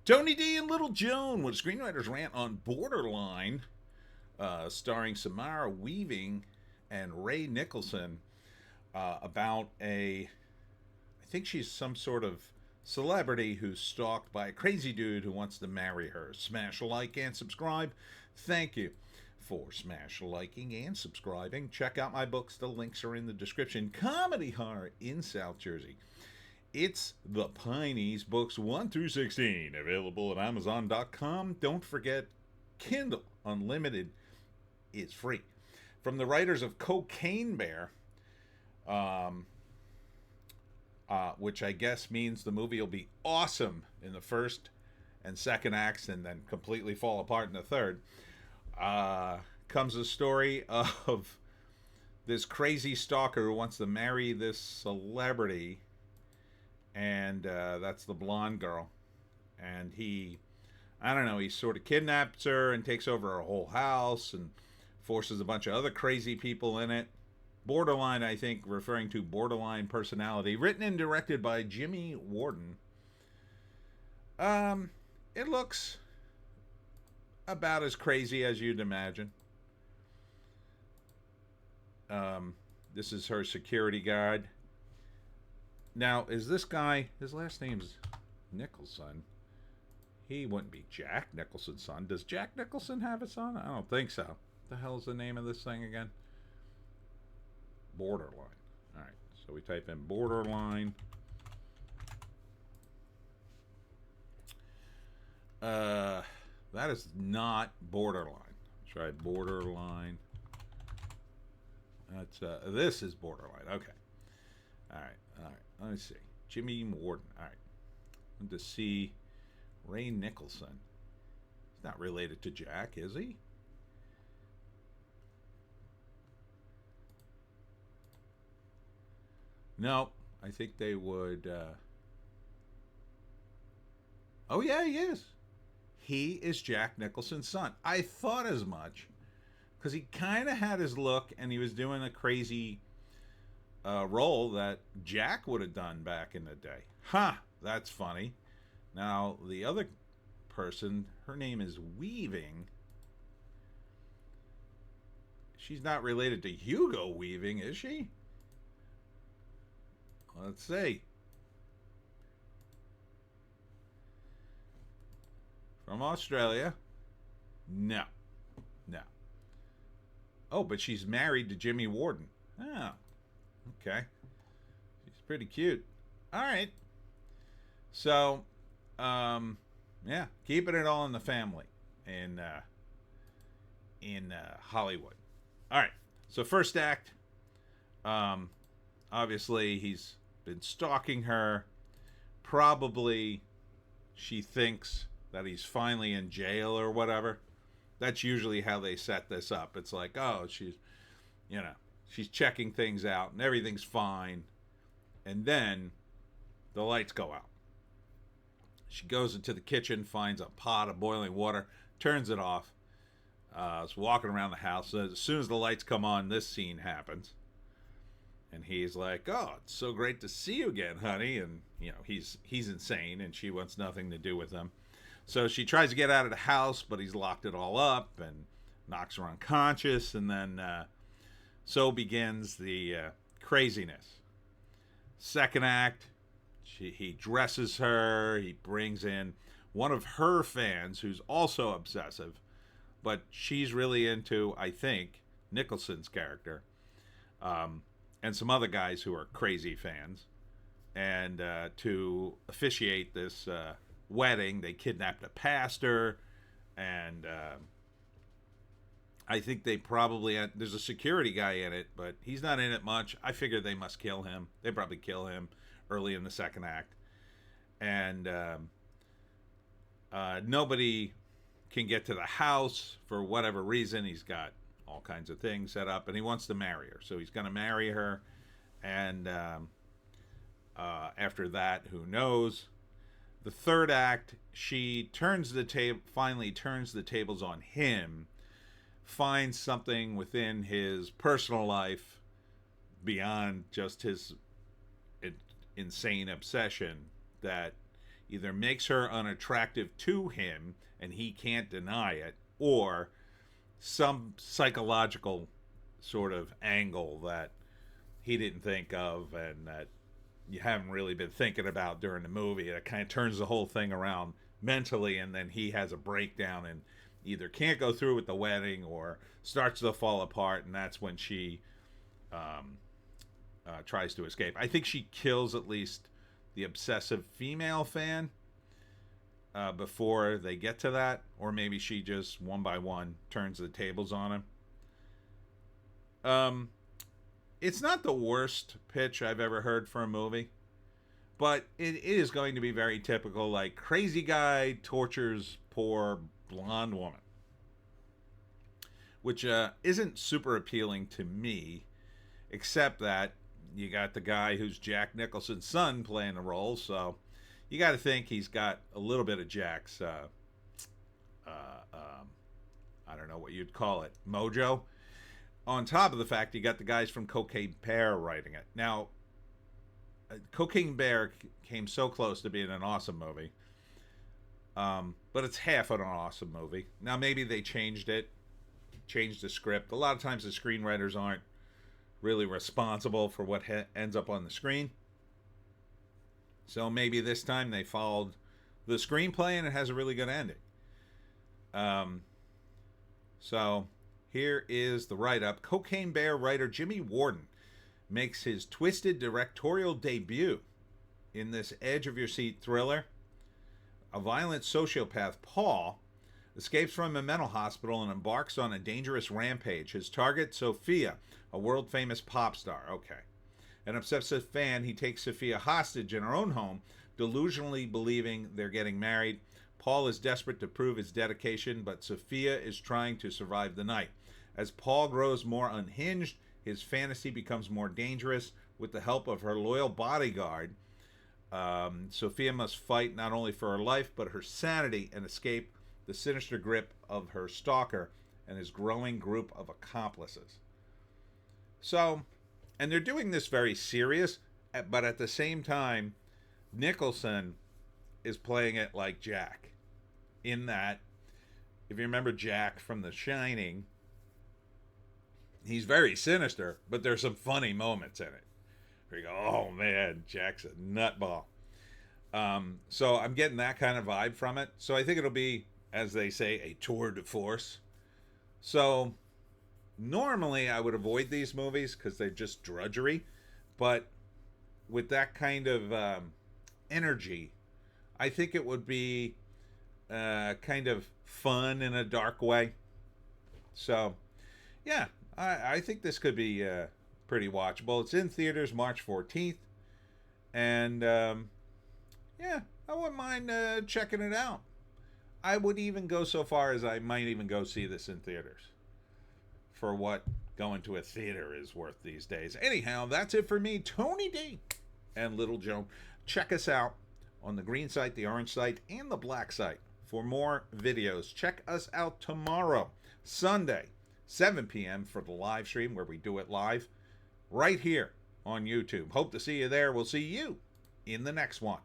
Tony D and Little Joan with Screenwriter's Rant on Borderline, starring Samara Weaving and Ray Nicholson, about I think she's some sort of celebrity who's stalked by a crazy dude who wants to marry her. Smash a like and subscribe. Thank you for smash liking and subscribing. Check out my books. The links are in the description. Comedy horror in South Jersey. It's the Pineys, books 1 through 16, available at Amazon.com. Don't forget, Kindle Unlimited is free. From the writers of Cocaine Bear, which I guess means the movie will be awesome in the first and second acts and then completely fall apart in the third, comes a story of this crazy stalker who wants to marry this celebrity, and that's the blonde girl. And he sort of kidnaps her and takes over her whole house and forces a bunch of other crazy people in it. Borderline, I think, referring to Borderline Personality. Written and directed by Jimmy Warden. It looks about as crazy as you'd imagine. This is her security guard. Now, is this guy, his last name's Nicholson. He wouldn't be Jack Nicholson's son. Does Jack Nicholson have a son? I don't think so. What the hell's the name of this thing again? Borderline. All right, so we type in Borderline. That is not Borderline. Try Borderline. That's this is Borderline. Okay. All right. Let me see. Jimmy Warden. All right. And to see Ray Nicholson. He's not related to Jack, is he? No, I think they would. Oh, yeah, he is. He is Jack Nicholson's son. I thought as much. Because he kind of had his look, and he was doing a crazy role that Jack would have done back in the day. That's funny. Now, the other person, her name is Weaving. She's not related to Hugo Weaving, is she? Let's see. From Australia? No. Oh, but she's married to Jimmy Warden. Oh, okay. She's pretty cute. All right. So, yeah, keeping it all in the family in Hollywood. All right. So first act. Obviously, he's been stalking her. Probably she thinks that he's finally in jail or whatever. That's usually how they set this up. It's like, oh, she's checking things out and everything's fine. And then the lights go out. She goes into the kitchen, finds a pot of boiling water, turns it off. Is walking around the house. As soon as the lights come on, this scene happens. And he's like, oh, it's so great to see you again, honey. And, he's insane, and she wants nothing to do with him. So she tries to get out of the house, but he's locked it all up and knocks her unconscious. And then so begins the craziness. Second act, he dresses her. He brings in one of her fans who's also obsessive, but she's really into, I think, Nicholson's character. And some other guys who are crazy fans. And to officiate this wedding, they kidnapped a pastor. And I think they probably there's a security guy in it, but he's not in it much. I figured they must kill him. They probably kill him early in the second act. And nobody can get to the house for whatever reason. He's got all kinds of things set up, and he wants to marry her. So he's going to marry her, and after that, who knows? The third act, she finally turns the tables on him, finds something within his personal life beyond just his insane obsession that either makes her unattractive to him and he can't deny it, or some psychological sort of angle that he didn't think of and that you haven't really been thinking about during the movie. It kind of turns the whole thing around mentally, and then he has a breakdown and either can't go through with the wedding or starts to fall apart, and that's when she tries to escape. I think she kills at least the obsessive female fan before they get to that, or maybe she just one by one turns the tables on him. It's not the worst pitch I've ever heard for a movie, but it is going to be very typical, like crazy guy tortures poor blonde woman, which isn't super appealing to me, except that you got the guy who's Jack Nicholson's son playing the role, so you got to think he's got a little bit of Jack's, I don't know what you'd call it, mojo. On top of the fact you got the guys from Cocaine Bear writing it. Now, Cocaine Bear came so close to being an awesome movie, but it's half an awesome movie. Now, maybe they changed it, changed the script. A lot of times the screenwriters aren't really responsible for what ends up on the screen. So maybe this time they followed the screenplay and it has a really good ending. So here is the write-up. Cocaine Bear writer Jimmy Warden makes his twisted directorial debut in this edge-of-your-seat thriller. A violent sociopath, Paul, escapes from a mental hospital and embarks on a dangerous rampage. His target, Sophia, a world-famous pop star. Okay. An obsessive fan, he takes Sophia hostage in her own home, delusionally believing they're getting married. Paul is desperate to prove his dedication, but Sophia is trying to survive the night. As Paul grows more unhinged, his fantasy becomes more dangerous. With the help of her loyal bodyguard, Sophia must fight not only for her life, but her sanity and escape the sinister grip of her stalker and his growing group of accomplices. So, and they're doing this very serious, but at the same time, Nicholson is playing it like Jack. In that, if you remember Jack from The Shining, he's very sinister, but there's some funny moments in it. Where you go, oh man, Jack's a nutball. So I'm getting that kind of vibe from it. So I think it'll be, as they say, a tour de force. So normally I would avoid these movies because they're just drudgery. But with that kind of energy, I think it would be kind of fun in a dark way. So, yeah, I think this could be pretty watchable. It's in theaters March 14th. And, yeah, I wouldn't mind checking it out. I would even go so far as I might even go see this in theaters for what going to a theater is worth these days. Anyhow, that's it for me, Tony D and Little Joan. Check us out on the green site, the orange site, and the black site for more videos. Check us out tomorrow, Sunday, 7 p.m. for the live stream where we do it live right here on YouTube. Hope to see you there. We'll see you in the next one.